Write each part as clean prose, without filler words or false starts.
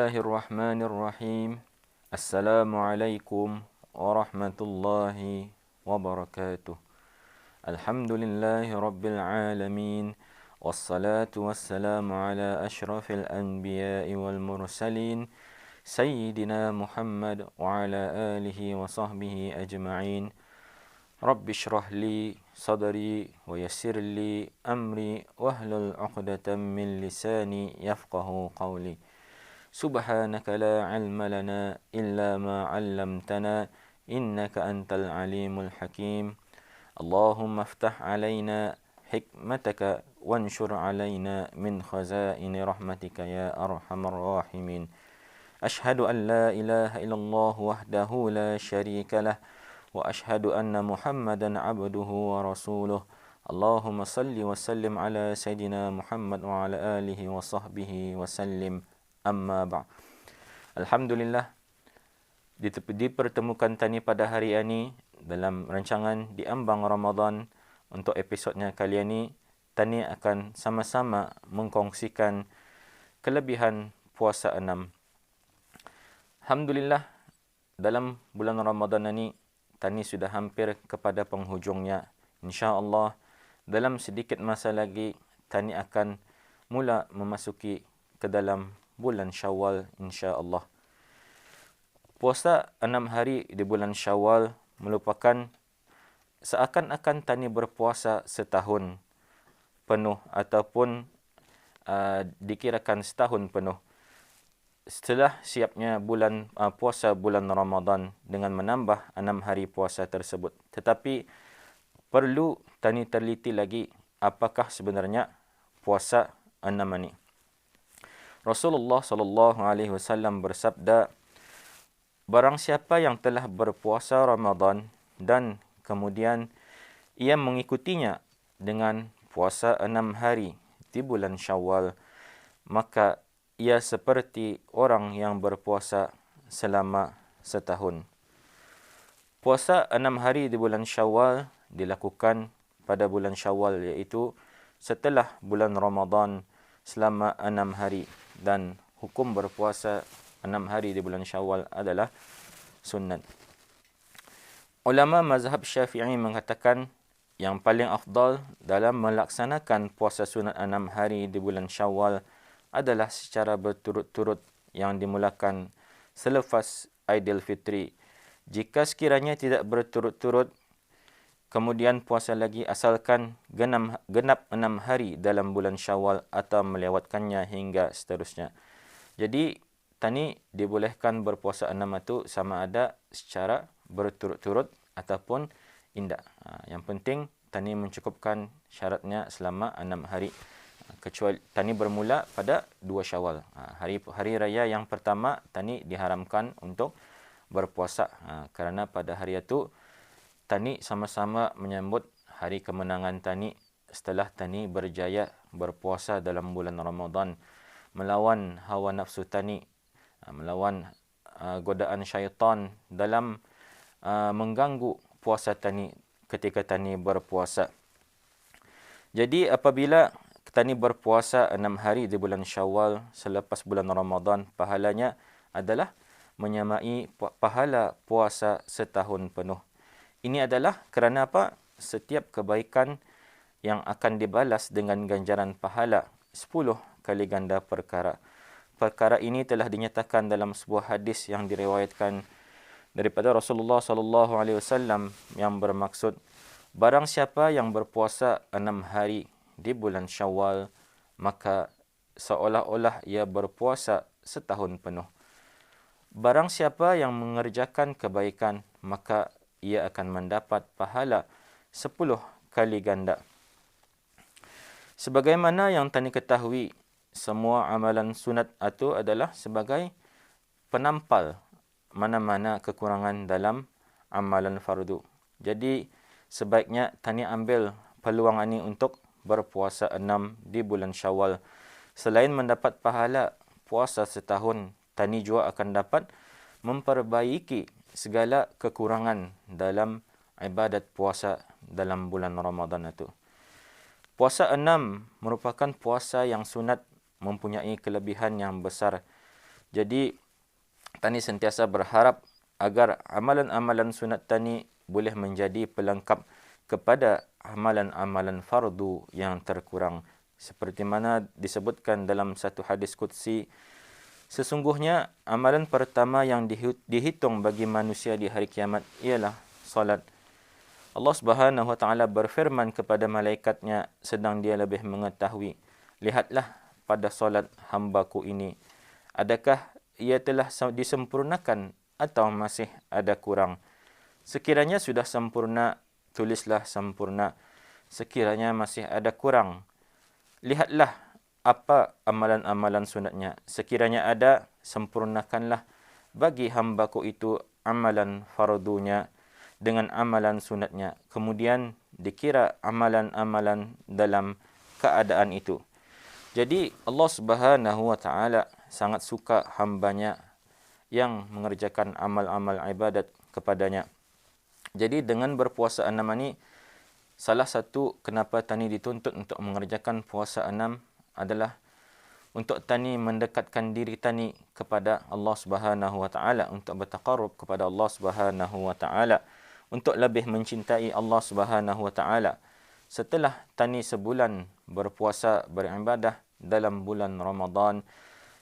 Bismillahirrahmanirrahim. Assalamualaikum warahmatullahi wabarakatuh. Alhamdulillahi rabbil alamin. Wassalatu wassalamu ala ashrafil anbiya'i wal mursalin. Sayyidina Muhammad wa ala alihi wa sahbihi ajma'in. Rabbi shrah li sadri wa yassir li amri wahlul 'uqdatam min lisani yafqahu qawli. Subhanaka la ilma lana illa ma 'allamtana innaka antal alimul hakim. Allahumma aftah alaina hikmataka wanshur alaina min khazaini rahmatika ya arhamar rahimin. Ashhadu an la ilaha illallah wahdahu la syarika lah wa ashhadu anna Muhammadan abduhu wa rasuluh. Allahumma salli wa sallim ala sayyidina Muhammad wa ala alihi wa sahbihi wa sallim. Amma ba'. Alhamdulillah, dipertemukan tani pada hari ini dalam rancangan di ambang Ramadan. Untuk episodnya kali ini, tani akan sama-sama mengkongsikan kelebihan puasa 6. Alhamdulillah, dalam bulan Ramadan ini tani sudah hampir kepada penghujungnya. InsyaAllah dalam sedikit masa lagi tani akan mula memasuki ke dalam bulan Syawal, insya-Allah. Puasa 6 hari di bulan Syawal merupakan seakan-akan tani berpuasa setahun penuh ataupun dikirakan setahun penuh. Setelah siapnya bulan puasa bulan Ramadan dengan menambah 6 hari puasa tersebut. Tetapi perlu tani teliti lagi apakah sebenarnya puasa 6 ini. Rasulullah SAW bersabda, barang siapa yang telah berpuasa Ramadan dan kemudian ia mengikutinya dengan puasa 6 hari di bulan Syawal, maka ia seperti orang yang berpuasa selama setahun. Puasa 6 hari di bulan Syawal dilakukan pada bulan Syawal, iaitu setelah bulan Ramadan selama 6 hari. Dan hukum berpuasa 6 hari di bulan Syawal adalah sunat. Ulama mazhab Syafi'i mengatakan yang paling afdal dalam melaksanakan puasa sunat 6 hari di bulan Syawal adalah secara berturut-turut yang dimulakan selepas Aidilfitri. Jika sekiranya tidak berturut-turut, kemudian puasa lagi asalkan genap 6 hari dalam bulan Syawal atau melewatkannya hingga seterusnya. Jadi, tani dibolehkan berpuasa 6 itu sama ada secara berturut-turut ataupun tidak. Yang penting, tani mencukupkan syaratnya selama 6 hari. Kecuali tani bermula pada 2 Syawal. Hari raya yang pertama, tani diharamkan untuk berpuasa. Kerana pada hari itu, tani sama-sama menyambut hari kemenangan tani setelah tani berjaya berpuasa dalam bulan Ramadan, melawan hawa nafsu tani, melawan godaan syaitan dalam mengganggu puasa tani ketika tani berpuasa. Jadi apabila tani berpuasa 6 hari di bulan Syawal selepas bulan Ramadan, pahalanya adalah menyamai pahala puasa setahun penuh. Ini adalah kerana apa? Setiap kebaikan yang akan dibalas dengan ganjaran pahala 10 kali ganda perkara. Perkara ini telah dinyatakan dalam sebuah hadis yang diriwayatkan daripada Rasulullah SAW yang bermaksud, barang siapa yang berpuasa 6 hari di bulan Syawal, maka seolah-olah ia berpuasa setahun penuh. Barang siapa yang mengerjakan kebaikan, maka ia akan mendapat pahala 10 kali ganda. Sebagaimana yang tani ketahui, semua amalan sunat itu adalah sebagai penampal mana-mana kekurangan dalam amalan fardu. Jadi, sebaiknya tani ambil peluang ini untuk berpuasa 6 di bulan Syawal. Selain mendapat pahala puasa setahun, tani juga akan dapat memperbaiki segala kekurangan dalam ibadat puasa dalam bulan Ramadan itu. Puasa 6 merupakan puasa yang sunat, mempunyai kelebihan yang besar. Jadi tani sentiasa berharap agar amalan-amalan sunat tani boleh menjadi pelengkap kepada amalan-amalan fardu yang terkurang. Seperti mana disebutkan dalam satu hadis qudsi, sesungguhnya amalan pertama yang dihitung bagi manusia di hari kiamat ialah salat. Allah Subhanahu wa taala berfirman kepada malaikatnya sedang dia lebih mengetahui, lihatlah pada solat hamba-Ku ini, adakah ia telah disempurnakan atau masih ada kurang? Sekiranya sudah sempurna, tulislah sempurna. Sekiranya masih ada kurang, lihatlah apa amalan-amalan sunatnya. Sekiranya ada, sempurnakanlah bagi hamba-Ku itu amalan fardunya dengan amalan sunatnya. Kemudian dikira amalan-amalan dalam keadaan itu. Jadi Allah Subhanahu wa taala sangat suka hambanya yang mengerjakan amal-amal ibadat kepadanya. Jadi dengan berpuasa 6 ini, salah satu kenapa tani dituntut untuk mengerjakan puasa 6 adalah untuk tani mendekatkan diri tani kepada Allah Subhanahu wa taala, untuk bertaqarrub kepada Allah Subhanahu wa taala, untuk lebih mencintai Allah Subhanahu wa taala. Setelah tani sebulan berpuasa beribadah dalam bulan Ramadan,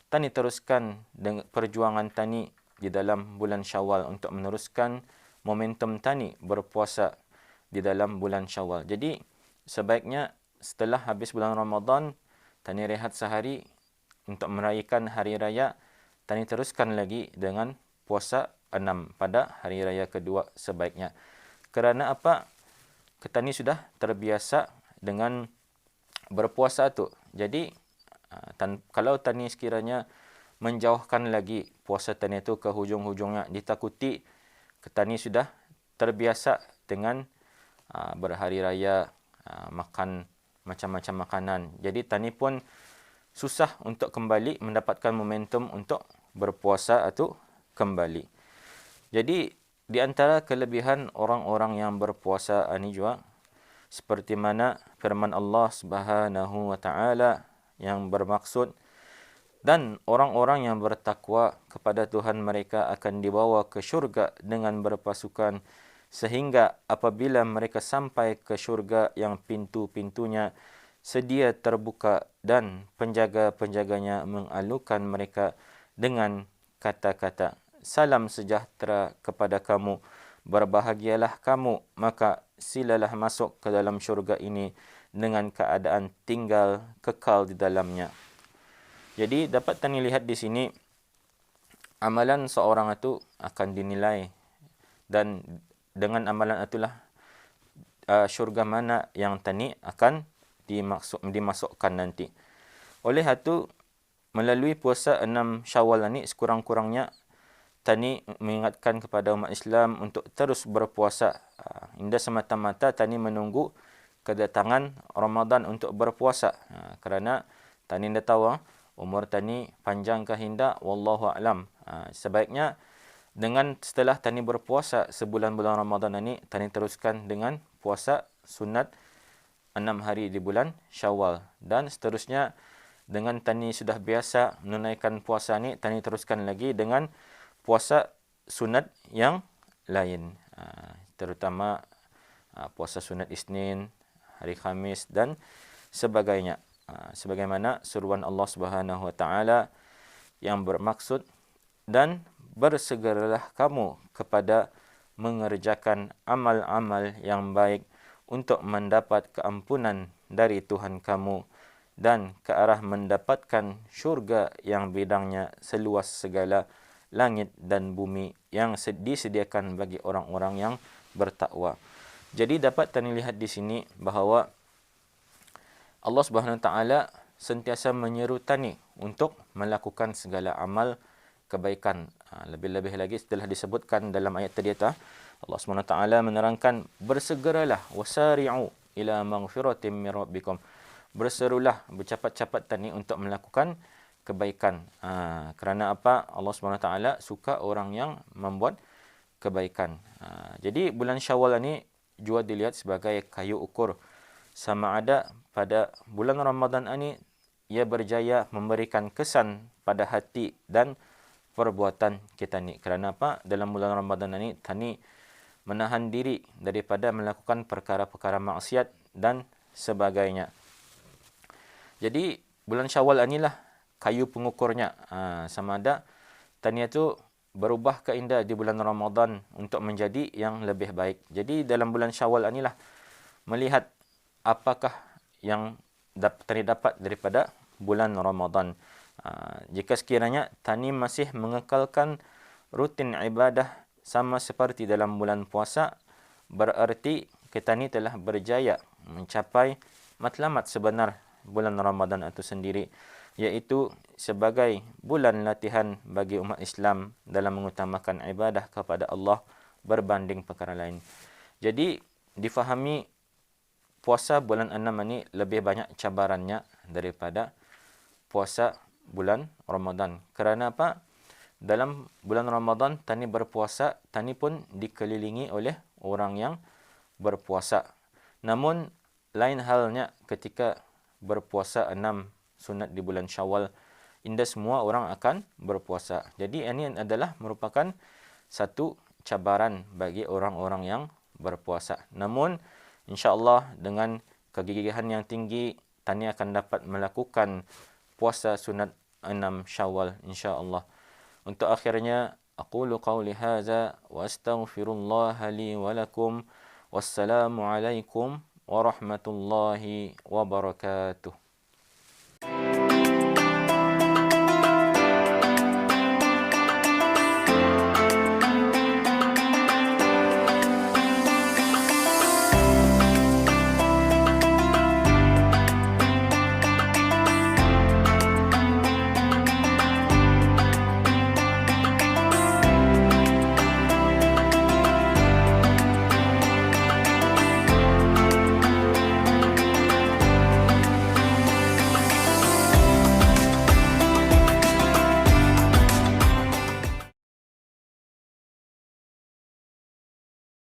tani teruskan dengan perjuangan tani di dalam bulan Syawal untuk meneruskan momentum tani berpuasa di dalam bulan Syawal. Jadi sebaiknya setelah habis bulan Ramadan, tani rehat sehari untuk merayakan hari raya, tani teruskan lagi dengan puasa 6 pada hari raya kedua sebaiknya. Kerana apa? Tani sudah terbiasa dengan berpuasa tu. Jadi kalau tani sekiranya menjauhkan lagi puasa tani itu ke hujung-hujungnya, ditakuti tani sudah terbiasa dengan berhari raya, makan macam-macam makanan. Jadi tani pun susah untuk kembali mendapatkan momentum untuk berpuasa atau kembali. Jadi di antara kelebihan orang-orang yang berpuasa ini juga seperti mana firman Allah Subhanahu wa taala yang bermaksud, dan orang-orang yang bertakwa kepada Tuhan mereka akan dibawa ke syurga dengan berpasukan, sehingga apabila mereka sampai ke syurga yang pintu-pintunya sedia terbuka dan penjaga-penjaganya mengalukan mereka dengan kata-kata, salam sejahtera kepada kamu, berbahagialah kamu, maka silalah masuk ke dalam syurga ini dengan keadaan tinggal kekal di dalamnya. Jadi dapat tani lihat di sini, amalan seorang itu akan dinilai, dan dengan amalan itulah syurga mana yang tani akan dimasukkan nanti. Oleh itu, melalui puasa 6 Syawal ini, sekurang-kurangnya tani mengingatkan kepada umat Islam untuk terus berpuasa. Indah semata-mata tani menunggu kedatangan Ramadan untuk berpuasa. Kerana tani dah tahu umur tani panjang ke hinda, wallahu a'lam. Sebaiknya dengan setelah tani berpuasa sebulan bulan Ramadan ini, tani teruskan dengan puasa sunat 6 hari di bulan Syawal, dan seterusnya dengan tani sudah biasa menunaikan puasa ni, tani teruskan lagi dengan puasa sunat yang lain, terutama puasa sunat Isnin, hari Khamis dan sebagainya, sebagaimana seruan Allah Subhanahu wa taala yang bermaksud, dan bersegeralah kamu kepada mengerjakan amal-amal yang baik untuk mendapat keampunan dari Tuhan kamu dan ke arah mendapatkan syurga yang bidangnya seluas segala langit dan bumi yang disediakan bagi orang-orang yang bertakwa. Jadi dapat tani lihat di sini bahawa Allah Subhanahu Wa Taala sentiasa menyeru tani untuk melakukan segala amal kebaikan. Lebih-lebih lagi setelah disebutkan dalam ayat tadi, Allah SWT menerangkan, bersegeralah, wasari'u ila maghfiratin min rabbikum. Berserulah, bercepat-cepat tani untuk melakukan kebaikan. Kerana apa? Allah SWT suka orang yang membuat kebaikan. Jadi bulan Syawal ini juga dilihat sebagai kayu ukur. Sama ada pada bulan Ramadan ini ia berjaya memberikan kesan pada hati dan perbuatan kita ni. Kerana apa? Dalam bulan Ramadan ini tani menahan diri daripada melakukan perkara-perkara maksiat dan sebagainya. Jadi bulan Syawal inilah kayu pengukurnya. Sama ada tania tu berubah ke indah di bulan Ramadan untuk menjadi yang lebih baik. Jadi dalam bulan Syawal inilah melihat apakah yang tani dapat daripada bulan Ramadan. Jika sekiranya tani masih mengekalkan rutin ibadah sama seperti dalam bulan puasa, berarti kita ni telah berjaya mencapai matlamat sebenar bulan Ramadan itu sendiri, iaitu sebagai bulan latihan bagi umat Islam dalam mengutamakan ibadah kepada Allah berbanding perkara lain. Jadi difahami puasa bulan 6 ini lebih banyak cabarannya daripada puasa bulan Ramadan. Kerana apa? Dalam bulan Ramadan, tani berpuasa, tani pun dikelilingi oleh orang yang berpuasa. Namun, lain halnya ketika berpuasa 6 sunat di bulan Syawal, indah semua orang akan berpuasa. Jadi, ini adalah merupakan satu cabaran bagi orang-orang yang berpuasa. Namun, insya-Allah dengan kegigihan yang tinggi, tani akan dapat melakukan puasa sunat 6 Syawal insya-Allah. Untuk akhirnya aqulu qauli hadza wa astaghfirullah li wa lakum. Wassalamu alaikum warahmatullahi wabarakatuh.